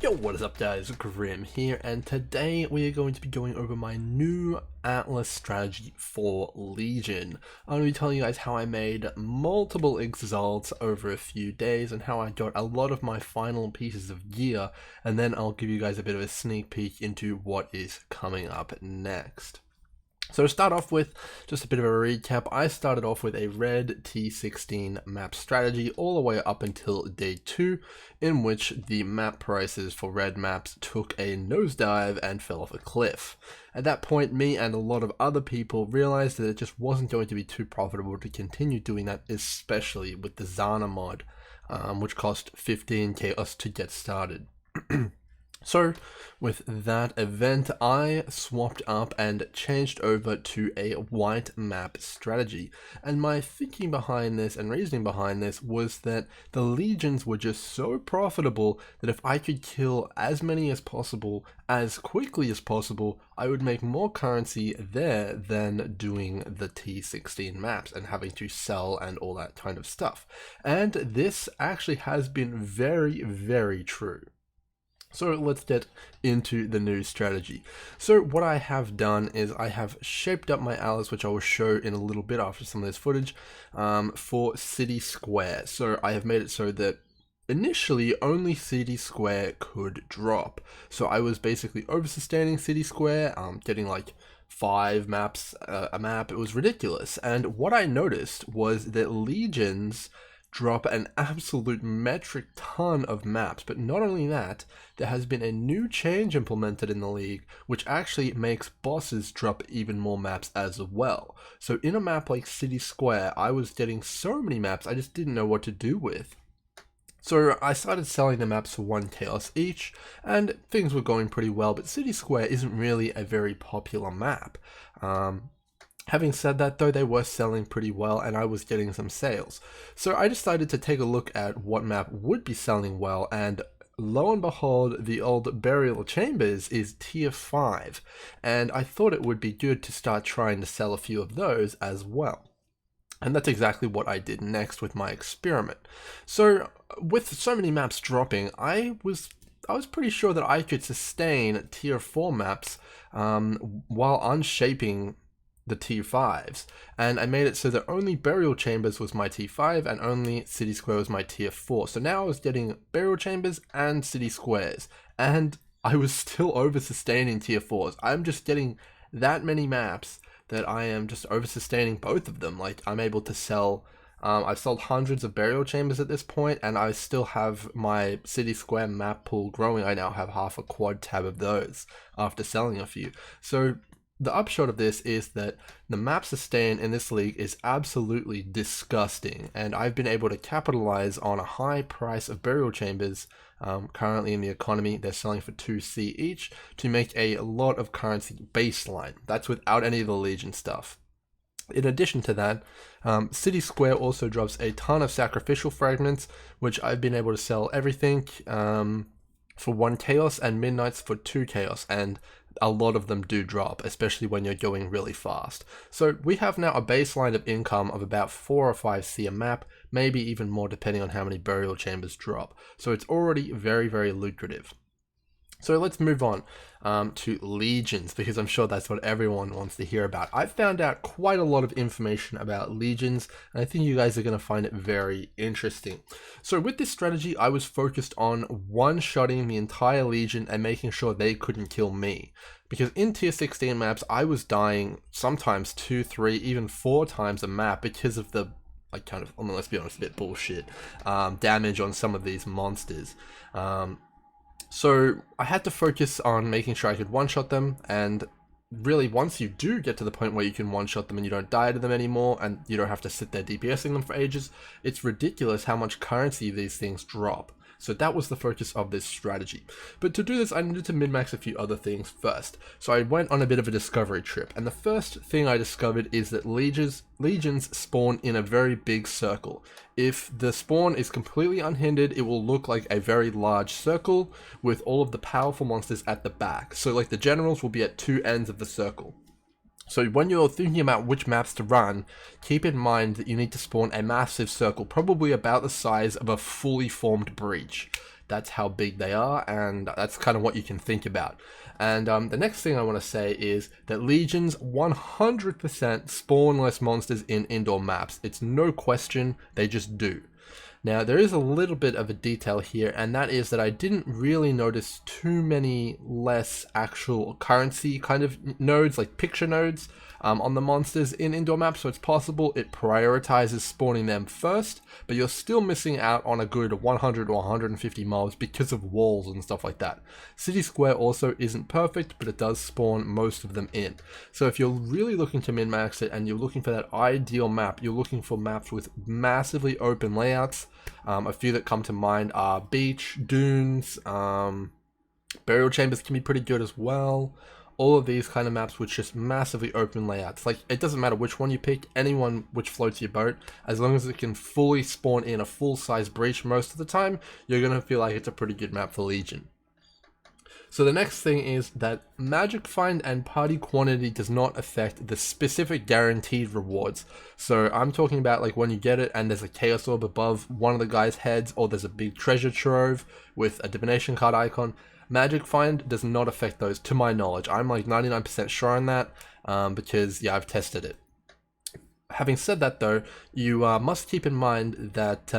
Yo, what is up guys, Grim here, and today we are going to be going over my new Atlas strategy for Legion. I'm going to be telling you guys how I made multiple exalts over a few days and how I got a lot of my final pieces of gear, and then I'll give you guys a bit of a sneak peek into what is coming up next. So to start off with, just a bit of a recap, I started off with a red T16 map strategy all the way up until day 2, in which the map prices for red maps took a nosedive and fell off a cliff. At that point, me and a lot of other people realized that it just wasn't going to be too profitable to continue doing that, especially with the Zana mod, which cost 15 chaos to get started. So, with that event, I swapped up and changed over to a white map strategy. And my thinking behind this and reasoning behind this was that the legions were just so profitable that if I could kill as many as possible, as quickly as possible, I would make more currency there than doing the T16 maps and having to sell and all that kind of stuff. And this actually has been very, very true. So let's get into the new strategy. So what I have done is I have shaped up my allies, which I will show in a little bit after some of this footage, for city square. So I have made it so that initially only city square could drop. So I was basically over-sustaining city square, getting like 5 maps a map. It was ridiculous. And what I noticed was that legions drop an absolute metric ton of maps, but not only that, there has been a new change implemented in the league which actually makes bosses drop even more maps as well. So in a map like City Square, I was getting so many maps I just didn't know what to do with. So I started selling the maps for 1 chaos each, and things were going pretty well, but City Square isn't really a very popular map. Having said that though, they were selling pretty well and I was getting some sales. So I decided to take a look at what map would be selling well, and lo and behold, the old Burial Chambers is tier 5, and I thought it would be good to start trying to sell a few of those as well. And that's exactly what I did next with my experiment. So with so many maps dropping, I was pretty sure that I could sustain tier 4 maps while unshaping the T5s, and I made it so that only Burial Chambers was my T5 and only City Square was my tier 4. So now I was getting Burial Chambers and City Squares, and I was still over sustaining tier 4s. I'm just getting that many maps that I am just over sustaining both of them. Like, I'm able to sell, I've sold hundreds of Burial Chambers at this point, and I still have my City Square map pool growing. I now have half a quad tab of those after selling a few. So the upshot of this is that the map sustain in this league is absolutely disgusting, and I've been able to capitalize on a high price of Burial Chambers currently in the economy. They're selling for 2C each to make a lot of currency baseline. That's without any of the Legion stuff. In addition to that, City Square also drops a ton of sacrificial fragments, which I've been able to sell everything for 1 chaos and midnights for 2 chaos, and a lot of them do drop, especially when you're going really fast. So we have now a baseline of income of about 4 or 5C a map, maybe even more depending on how many Burial Chambers drop. So it's already very, very lucrative. So let's move on to legions, because I'm sure that's what everyone wants to hear about. I've found out quite a lot of information about legions, and I think you guys are going to find it very interesting. So with this strategy, I was focused on one-shotting the entire legion and making sure they couldn't kill me. Because in tier 16 maps, I was dying sometimes 2, 3, even 4 times a map because of the, let's be honest, a bit bullshit damage on some of these monsters. So I had to focus on making sure I could one-shot them, and really once you do get to the point where you can one-shot them and you don't die to them anymore and you don't have to sit there DPSing them for ages, it's ridiculous how much currency these things drop. So that was the focus of this strategy. But to do this, I needed to min-max a few other things first. So I went on a bit of a discovery trip, and the first thing I discovered is that legions spawn in a very big circle. If the spawn is completely unhindered, it will look like a very large circle with all of the powerful monsters at the back. So like the generals will be at 2 ends of the circle. So when you're thinking about which maps to run, keep in mind that you need to spawn a massive circle, probably about the size of a fully formed breach. That's how big they are, and that's kind of what you can think about. And the next thing I want to say is that Legions 100% spawn less monsters in indoor maps. It's no question, they just do. Now, there is a little bit of a detail here, and that is that I didn't really notice too many less actual currency kind of nodes, like picture nodes, on the monsters in indoor maps, so it's possible it prioritizes spawning them first, but you're still missing out on a good 100 or 150 mobs because of walls and stuff like that. City Square also isn't perfect, but it does spawn most of them in. So if you're really looking to min-max it and you're looking for that ideal map, you're looking for maps with massively open layouts. A few that come to mind are beach, dunes, burial chambers can be pretty good as well. All of these kind of maps with just massively open layouts. Like, it doesn't matter which one you pick, anyone which floats your boat, as long as it can fully spawn in a full-size breach most of the time, you're going to feel like it's a pretty good map for Legion. So the next thing is that magic find and party quantity does not affect the specific guaranteed rewards. So I'm talking about like when you get it and there's a chaos orb above one of the guy's heads, or there's a big treasure trove with a divination card icon. Magic find does not affect those, to my knowledge. I'm like 99% sure on that, because yeah, I've tested it. Having said that though, you must keep in mind that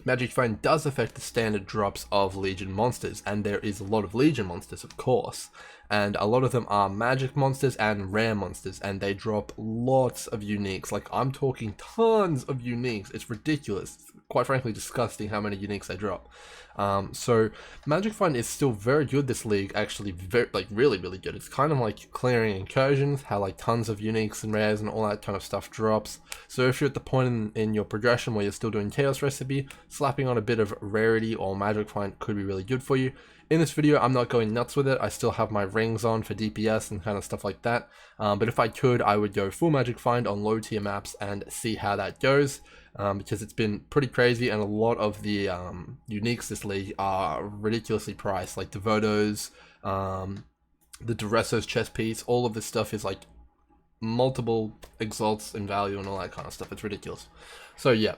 Magic Find does affect the standard drops of Legion monsters, and there is a lot of Legion monsters, of course, and a lot of them are magic monsters and rare monsters, and they drop lots of uniques. Like, I'm talking tons of uniques. It's ridiculous. It's quite frankly disgusting how many uniques they drop. So Magic Find is still very good this league, actually really good. It's kind of like clearing incursions, how like tons of uniques and rares and all that kind of stuff drops. So if you're at the point in your progression where you're still doing Chaos Recipe, slapping on a bit of rarity or Magic Find could be really good for you. In this video, I'm not going nuts with it. I still have my rings on for DPS and kind of stuff like that. But if I could, I would go full Magic Find on low tier maps and see how that goes. Because it's been pretty crazy, and a lot of the uniques this league are ridiculously priced. Like Devotos, the Duresso's chest piece, all of this stuff is like multiple exalts in value and all that kind of stuff. It's ridiculous. So yeah,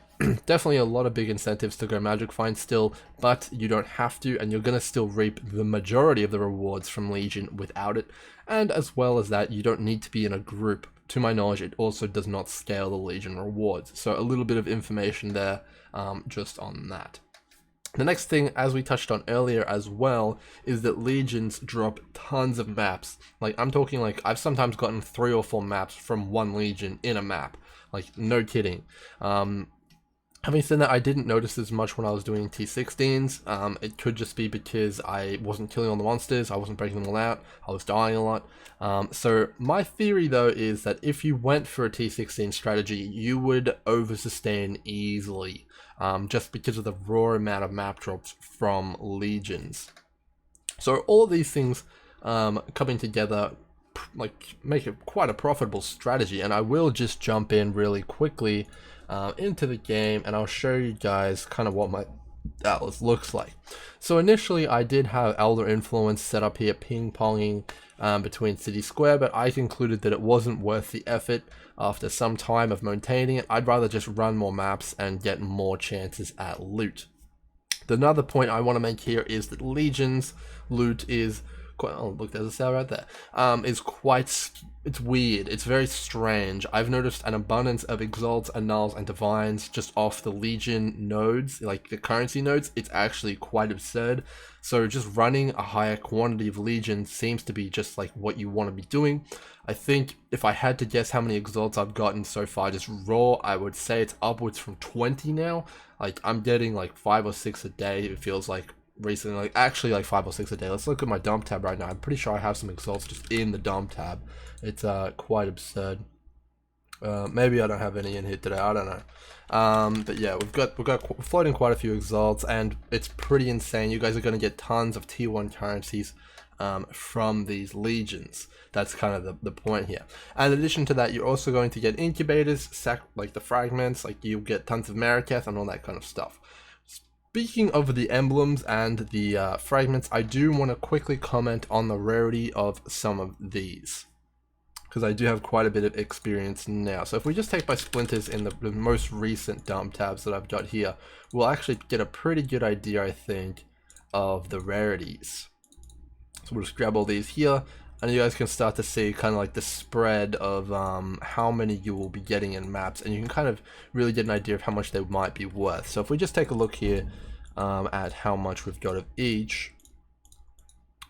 definitely a lot of big incentives to go Magic Find still, but you don't have to, and you're going to still reap the majority of the rewards from Legion without it. And as well as that, you don't need to be in a group. To my knowledge, it also does not scale the Legion rewards. So a little bit of information there just on that. The next thing, as we touched on earlier as well, is that Legions drop tons of maps. Like, I'm talking like, I've sometimes gotten 3 or 4 maps from one Legion in a map. Like, no kidding. Having said that, I didn't notice as much when I was doing T16s. It could just be because I wasn't killing all the monsters, I wasn't breaking them all out, I was dying a lot. So my theory though is that if you went for a T16 strategy, you would over-sustain easily, just because of the raw amount of map drops from Legions. So all of these things coming together like make it quite a profitable strategy, and I will just jump in really quickly into the game, and I'll show you guys kind of what my atlas looks like. So initially I did have Elder Influence set up here, ping-ponging between City Square, but I concluded that it wasn't worth the effort after some time of maintaining it. I'd rather just run more maps and get more chances at loot. Another point I want to make here is that Legion's loot is quite, oh look, there's a cell right there, it's weird, it's very strange. I've noticed an abundance of exalts, annuls, and divines just off the Legion nodes, like the currency nodes. It's actually quite absurd. So just running a higher quantity of Legion seems to be just like what you want to be doing. I think if I had to guess how many exalts I've gotten so far just raw, I would say it's upwards from 20 now. Like, I'm getting like 5 or 6 a day, it feels like recently, like actually like 5 or 6 a day. Let's look at my dump tab right now. I'm pretty sure I have some exalts just in the dump tab. It's quite absurd. Maybe I don't have any in here today, I don't know. But yeah, we're floating quite a few exalts, and it's pretty insane. You guys are going to get tons of tier 1 currencies from these Legions. That's kind of the point here. And in addition to that, you're also going to get incubators, like the fragments, like you'll get tons of Mariketh and all that kind of stuff. Speaking of the emblems and the fragments, I do want to quickly comment on the rarity of some of these. because I do have quite a bit of experience now. So if we just take my splinters in the most recent dump tabs that I've got here, we'll actually get a pretty good idea, I think, of the rarities. So we'll just grab all these here, and you guys can start to see kind of like the spread of how many you will be getting in maps, and you can kind of really get an idea of how much they might be worth. So if we just take a look here at how much we've got of each,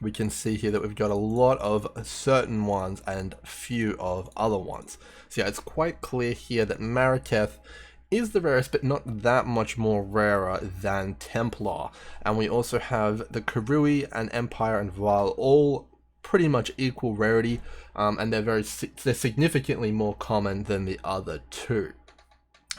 we can see here that we've got a lot of certain ones and few of other ones. So yeah, it's quite clear here that Maraketh is the rarest, but not that much more rarer than Templar. And we also have the Karui and Empire and Val all pretty much equal rarity, and they're significantly more common than the other two.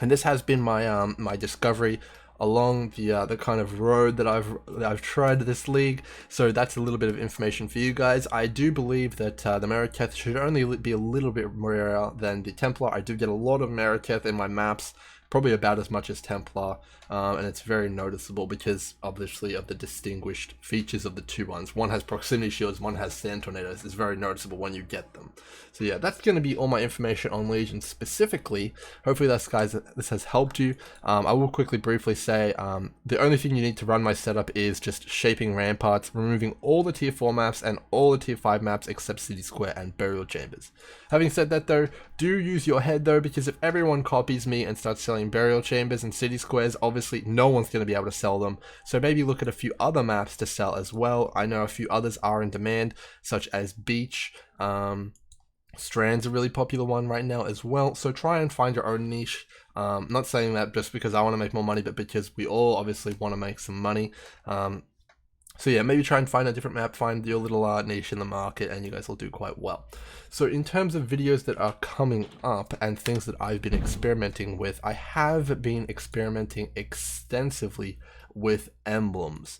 And this has been my my discovery along the kind of road that I've tried this league. So that's a little bit of information for you guys. I do believe that the Maraketh should only be a little bit rarer than the Templar. I do get a lot of Maraketh in my maps, probably about as much as Templar, and it's very noticeable because obviously of the distinguished features of the two ones. One has proximity shields, one has sand tornadoes. It's very noticeable when you get them. So yeah, that's going to be all my information on Legion specifically. Hopefully this has helped you. I will quickly briefly say the only thing you need to run my setup is just shaping ramparts, removing all the tier 4 maps and all the tier 5 maps except City Square and Burial Chambers. Having said that though, do use your head though, because if everyone copies me and starts selling Burial Chambers and City Squares, obviously no one's going to be able to sell them. So maybe look at a few other maps to sell as well. I know a few others are in demand, such as Beach. Strand's a really popular one right now as well. So try and find your own niche. Not saying that just because I want to make more money, but because we all obviously want to make some money. So yeah, maybe try and find a different map, find your little niche in the market, and you guys will do quite well. So in terms of videos that are coming up and things that I've been experimenting with, I have been experimenting extensively with emblems.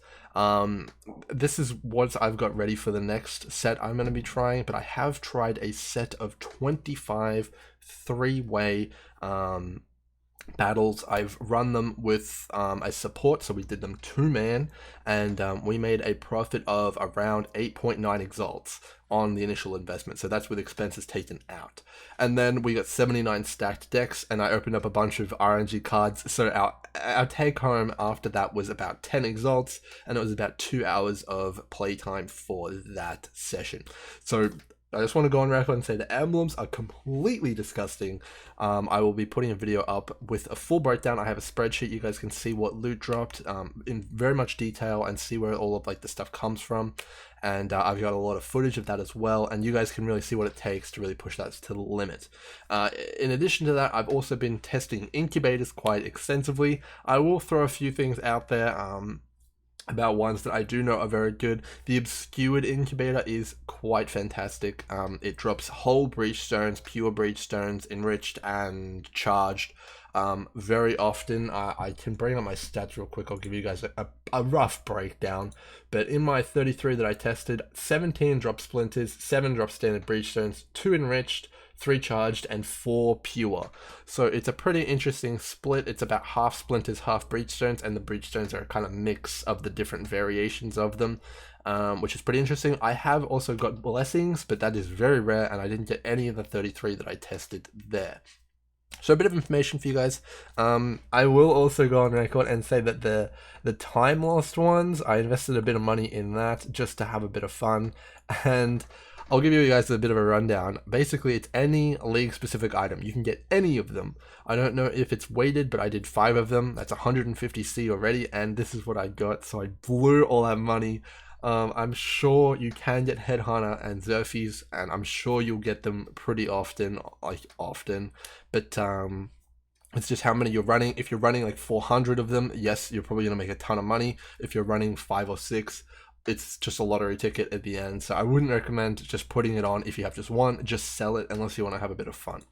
This is what I've got ready for the next set I'm going to be trying, but I have tried a set of 25 three-way battles. I've run them with a support, so we did them 2-man, and we made a profit of around 8.9 exalts on the initial investment, so that's with expenses taken out. And then we got 79 stacked decks, and I opened up a bunch of RNG cards, so our take home after that was about 10 exalts, and it was about 2 hours of playtime for that session. So I just want to go on record and say the emblems are completely disgusting. I will be putting a video up with a full breakdown. I have a spreadsheet. You guys can see what loot dropped in very much detail and see where all of like the stuff comes from. And I've got a lot of footage of that as well. And you guys can really see what it takes to really push that to the limit. In addition to that, I've also been testing incubators quite extensively. I will throw a few things out there. About ones that I do know are very good. The Obscured Incubator is quite fantastic. It drops whole breach stones, pure breach stones, enriched and charged very often. I can bring up my stats real quick. I'll give you guys a rough breakdown. But in my 33 that I tested, 17 drop splinters, 7 drop standard breach stones, 2 enriched, 3 charged, and 4 pure. So it's a pretty interesting split. It's about half splinters, half breach stones, and the breach stones are a kind of mix of the different variations of them, which is pretty interesting. I have also got blessings, but that is very rare, and I didn't get any of the 33 that I tested there. So a bit of information for you guys. I will also go on record and say that the time lost ones, I invested a bit of money in that just to have a bit of fun, and I'll give you guys a bit of a rundown. Basically, it's any league-specific item. You can get any of them. I don't know if it's weighted, but I did 5 of them. That's 150C already, and this is what I got. So I blew all that money. I'm sure you can get Headhunter and Xerfes, and I'm sure you'll get them pretty often, but it's just how many you're running. If you're running like 400 of them, yes, you're probably going to make a ton of money. If you're running 5 or 6, it's just a lottery ticket at the end. So I wouldn't recommend just putting it on if you have just one. Just sell it unless you want to have a bit of fun.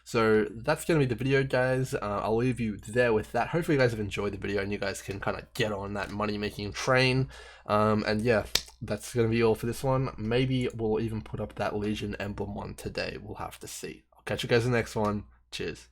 So that's going to be the video, guys. I'll leave you there with that. Hopefully you guys have enjoyed the video and you guys can kind of get on that money-making train. And yeah, that's going to be all for this one. Maybe we'll even put up that Legion emblem one today. We'll have to see. I'll catch you guys in the next one. Cheers.